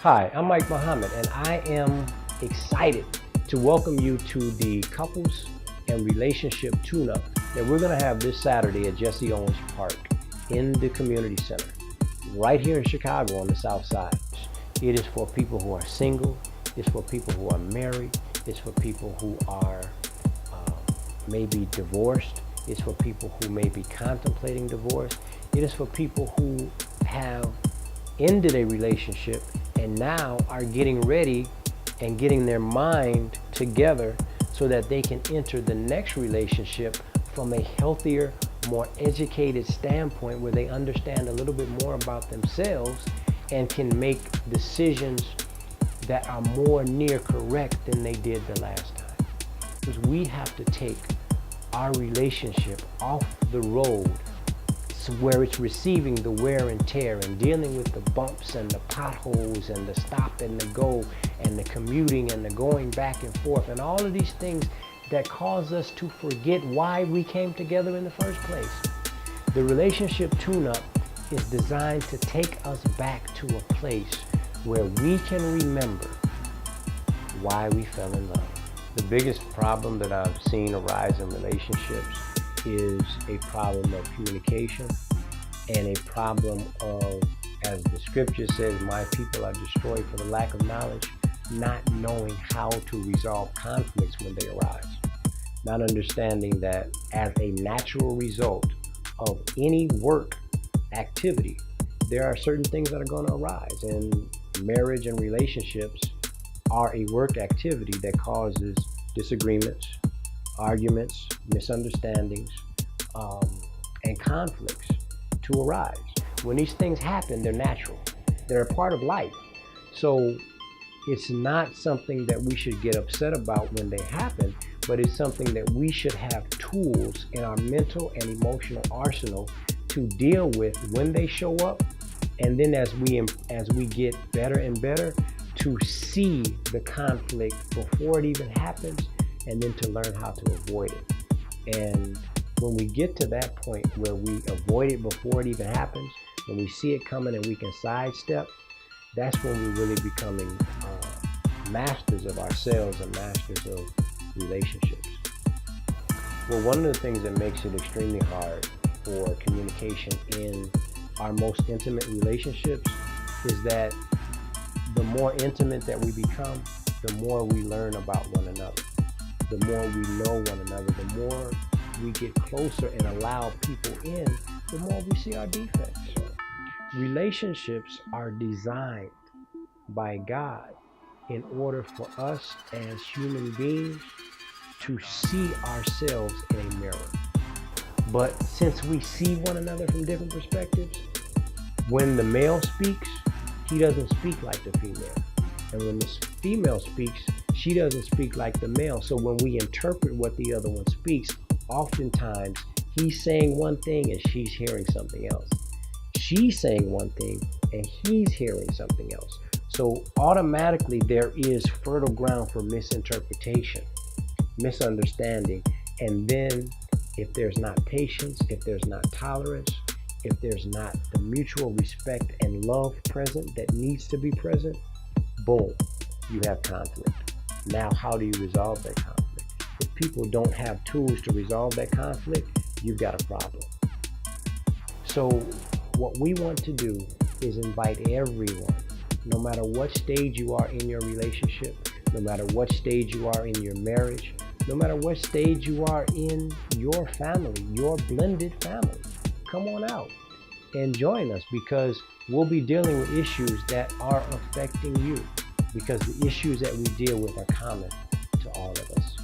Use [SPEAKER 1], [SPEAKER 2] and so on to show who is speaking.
[SPEAKER 1] Hi, I'm Mike Muhammad, and I am excited to welcome you to the Couples and Relationship Tune-Up that we're going to have this Saturday at Jesse Owens Park in the Community Center, right here in Chicago on the South Side. It is for people who are single, it's for people who are married, it's for people who are maybe divorced, it's for people who may be contemplating divorce, it is for people who have ended a relationship and now are getting ready and getting their mind together so that they can enter the next relationship from a healthier, more educated standpoint where they understand a little bit more about themselves and can make decisions that are more near correct than they did the last time. Because we have to take our relationship off the road where it's receiving the wear and tear and dealing with the bumps and the potholes and the stop and the go and the commuting and the going back and forth and all of these things that cause us to forget why we came together in the first place. The relationship tune-up is designed to take us back to a place where we can remember why we fell in love. The biggest problem that I've seen arise in relationships is a problem of communication and a problem of, as the scripture says, my people are destroyed for the lack of knowledge, not knowing how to resolve conflicts when they arise. Not understanding that as a natural result of any work activity, there are certain things that are going to arise, and marriage and relationships are a work activity that causes disagreements, arguments, misunderstandings, and conflicts to arise. When these things happen, they're natural. They're a part of life. So it's not something that we should get upset about when they happen, but it's something that we should have tools in our mental and emotional arsenal to deal with when they show up, and then as we get better and better, to see the conflict before it even happens, and then to learn how to avoid it. And when we get to that point where we avoid it before it even happens, when we see it coming and we can sidestep, that's when we're really becoming masters of ourselves and masters of relationships. Well, one of the things that makes it extremely hard for communication in our most intimate relationships is that the more intimate that we become, the more we learn about one another. The more we know one another, the more we get closer and allow people in, the more we see our defects. Relationships are designed by God in order for us as human beings to see ourselves in a mirror. But since we see one another from different perspectives, when the male speaks, he doesn't speak like the female. And when the female speaks, she doesn't speak like the male. So when we interpret what the other one speaks, oftentimes he's saying one thing and she's hearing something else. She's saying one thing and he's hearing something else. So automatically there is fertile ground for misinterpretation, misunderstanding. And then if there's not patience, if there's not tolerance, if there's not the mutual respect and love present that needs to be present, boom, you have conflict. Now, how do you resolve that conflict? If people don't have tools to resolve that conflict, you've got a problem. So what we want to do is invite everyone, no matter what stage you are in your relationship, no matter what stage you are in your marriage, no matter what stage you are in your family, your blended family, come on out and join us, because we'll be dealing with issues that are affecting you, because the issues that we deal with are common to all of us.